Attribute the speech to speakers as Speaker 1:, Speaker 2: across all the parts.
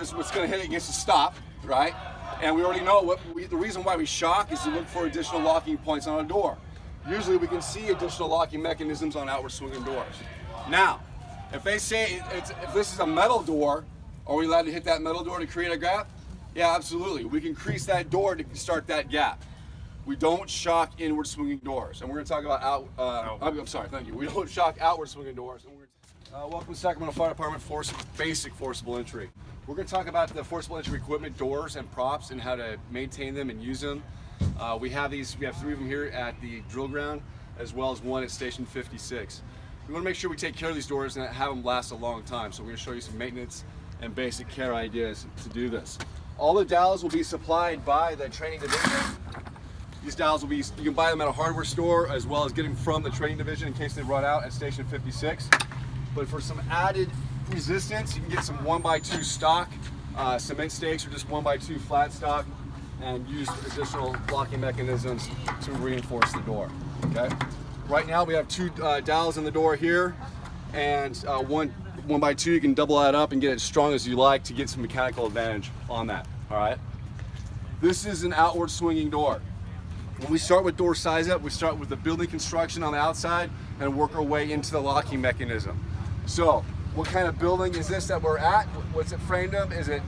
Speaker 1: is what's going to hit it against the stop, right? And we already know the reason why we shock is to look for additional locking points on a door. Usually we can see additional locking mechanisms on outward swinging doors. Now, if they say if this is a metal door, are we allowed to hit that metal door to create a gap? Yeah, absolutely. We can crease that door to start that gap. We don't shock inward swinging doors, and we're going to talk about I'm sorry, thank you. We don't shock outward swinging doors. And welcome to Sacramento Fire Department basic forcible entry. We're going to talk about the forcible entry equipment, doors and props, and how to maintain them and use them. We have 3 of them here at the drill ground, as well as 1 at Station 56. We want to make sure we take care of these doors and have them last a long time. So we're going to show you some maintenance and basic care ideas to do this. All the dowels will be supplied by the training division. These dowels will be, you can buy them at a hardware store as well as get them from the training division in case they run out at Station 56. But for some added resistance, you can get some 1x2 stock cement stakes or just 1x2 flat stock and use additional locking mechanisms to reinforce the door. Okay. Right now we have 2 dowels in the door here, and 1x2. You can double that up and get it as strong as you like to get some mechanical advantage on that. All right. This is an outward swinging door. When we start with door size up, we start with the building construction on the outside and work our way into the locking mechanism. So, what kind of building is this that we're at? What's it framed of? Is it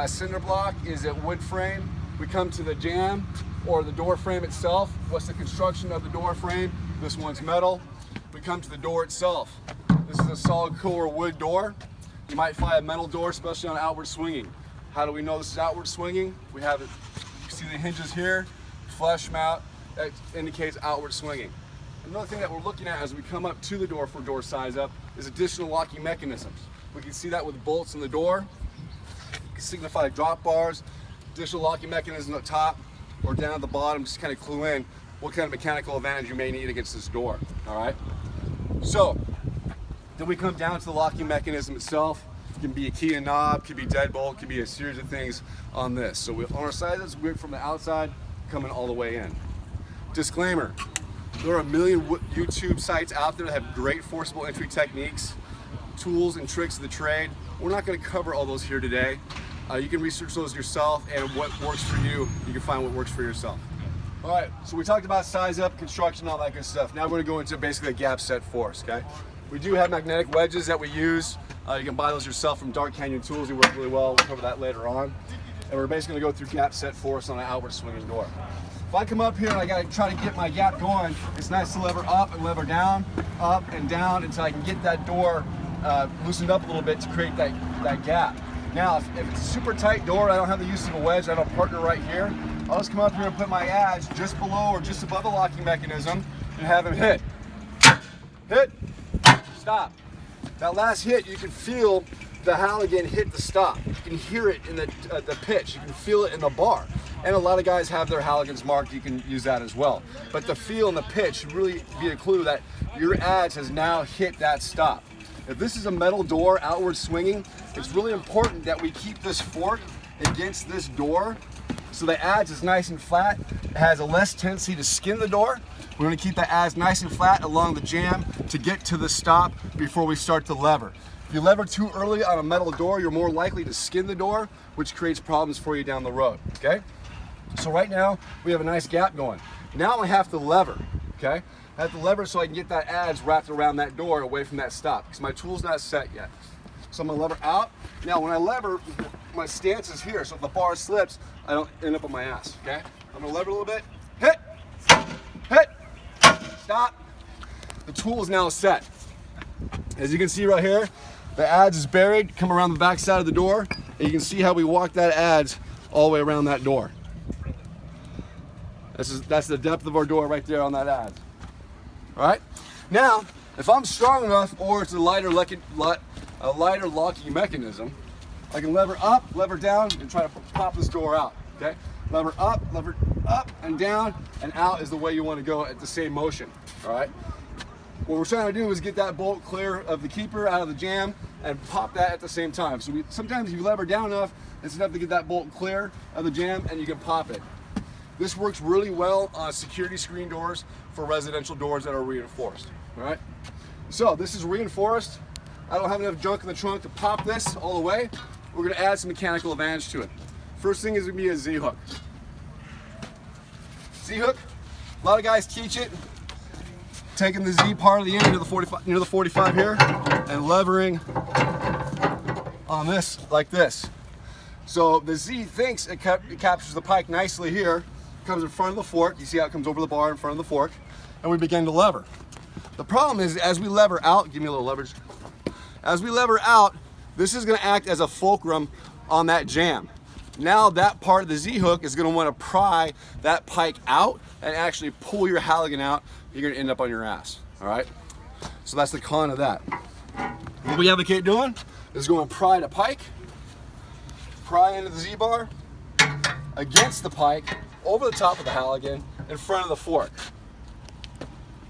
Speaker 1: cinder block? Is it wood frame? We come to the jamb or the door frame itself. What's the construction of the door frame? This one's metal. We come to the door itself. This is a solid core wood door. You might find a metal door, especially on outward swinging. How do we know this is outward swinging? We have it, you see the hinges here, flush mount, that indicates outward swinging. Another thing that we're looking at as we come up to the door for door size up is additional locking mechanisms. We can see that with bolts in the door, signify drop bars, additional locking mechanisms up top or down at the bottom, just kind of clue in what kind of mechanical advantage you may need against this door. All right. So then we come down to the locking mechanism itself. It can be a key and knob, could be deadbolt, could be a series of things on this. So on our sizes, we're from the outside coming all the way in. Disclaimer, there are a million YouTube sites out there that have great forcible entry techniques, tools and tricks of the trade. We're not going to cover all those here today. You can research those yourself, and what works for you, you can find what works for yourself. All right, so we talked about size up, construction, all that good stuff. Now we're going to go into basically a gap set force, okay? We do have magnetic wedges that we use. You can buy those yourself from Dark Canyon Tools. They work really well. We'll cover that later on. And we're basically going to go through gap set force on an outward swinging door. If I come up here and I got to try to get my gap going, it's nice to lever up and lever down, up and down until I can get that door loosened up a little bit to create that gap. Now, if it's a super tight door, I don't have the use of a wedge, I have a partner right here, I'll just come up here and put my adze just below or just above the locking mechanism and have him hit. Hit, stop. That last hit, you can feel the Halligan hit the stop. You can hear it in the pitch. You can feel it in the bar. And a lot of guys have their Halligans marked. You can use that as well. But the feel and the pitch should really be a clue that your adze has now hit that stop. If this is a metal door outward swinging, it's really important that we keep this fork against this door so the adze is nice and flat. It has a less tendency to skin the door. We're going to keep the adze nice and flat along the jamb to get to the stop before we start to lever. If you lever too early on a metal door, you're more likely to skin the door, which creates problems for you down the road, okay? So right now, we have a nice gap going. Now I have to lever, okay? I have to lever so I can get that adze wrapped around that door away from that stop because my tool's not set yet. So I'm gonna lever out. Now when I lever, my stance is here, so if the bar slips, I don't end up on my ass, okay? I'm gonna lever a little bit, hit, hit, stop. The tool is now set. As you can see right here, the adze is buried, come around the back side of the door, and you can see how we walk that adze all the way around that door. That's the depth of our door right there on that adze. All right. Now, if I'm strong enough, or it's a lighter locking mechanism, I can lever up, lever down, and try to pop this door out. Okay. Lever up, and down, and out is the way you want to go at the same motion. All right. What we're trying to do is get that bolt clear of the keeper out of the jamb and pop that at the same time. So sometimes if you lever down enough, it's enough to get that bolt clear of the jamb and you can pop it. This works really well on security screen doors for residential doors that are reinforced. All right. So this is reinforced. I don't have enough junk in the trunk to pop this all the way. we're gonna add some mechanical advantage to it. First thing is gonna be a Z-hook. Z-hook, a lot of guys teach it, taking the Z part of the end near the 45 here, and levering on this like this. So the Z thinks it captures the pike nicely here, comes in front of the fork. You see how it comes over the bar in front of the fork, and we begin to lever. The problem is, as we lever out, give me a little leverage. As we lever out, this is going to act as a fulcrum on that jam. Now that part of the Z-hook is going to want to pry that pike out and actually pull your Halligan out. You're going to end up on your ass, all right? So that's the con of that. What we advocate doing is going pry to pike, pry into the Z-bar, against the pike, over the top of the Halligan, in front of the fork.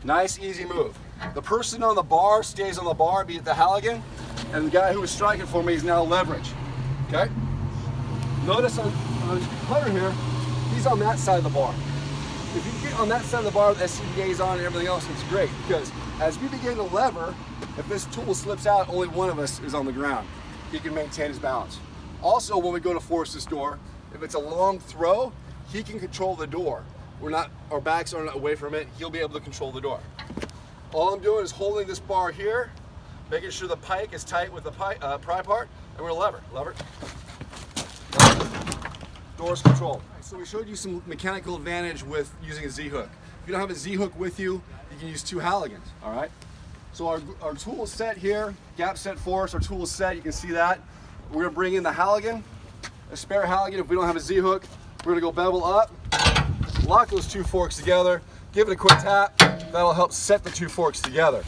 Speaker 1: Nice, easy move. The person on the bar stays on the bar, be it the Halligan, and the guy who was striking for me is now leverage, okay? Notice on putter here, he's on that side of the bar. If you get on that side of the bar with SCBA's on and everything else, it's great, because as we begin to lever, if this tool slips out, only one of us is on the ground. He can maintain his balance. Also, when we go to force this door, if it's a long throw, he can control the door. Our backs aren't away from it, he'll be able to control the door. All I'm doing is holding this bar here, making sure the pike is tight with the pry part, and we're gonna lever. Door's controlled. So we showed you some mechanical advantage with using a Z-hook. If you don't have a Z-hook with you, you can use 2 Halligans, all right? So our tool is set here, gap set for us, our tool is set, you can see that. We're gonna bring in the Halligan, a spare Halligan. If we don't have a Z-hook, we're gonna go bevel up, lock those 2 forks together, give it a quick tap, that'll help set the 2 forks together.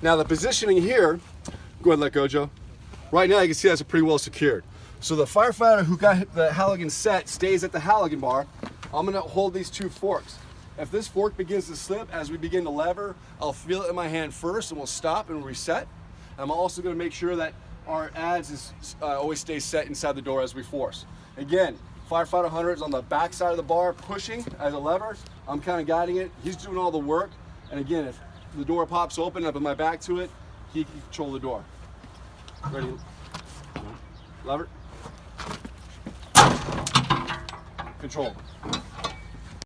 Speaker 1: Now the positioning here, go ahead and let go, Joe. Right now you can see that's pretty well secured. So the firefighter who got the Halligan set stays at the Halligan bar. I'm gonna hold these 2 forks. If this fork begins to slip as we begin to lever, I'll feel it in my hand first and we'll stop and reset. I'm also gonna make sure that our adze always stays set inside the door as we force. Again, firefighter Hunter is on the back side of the bar pushing as a lever. I'm kind of guiding it. He's doing all the work. And again, if the door pops open, I put my back to it, he can control the door. Ready? Lever. Control.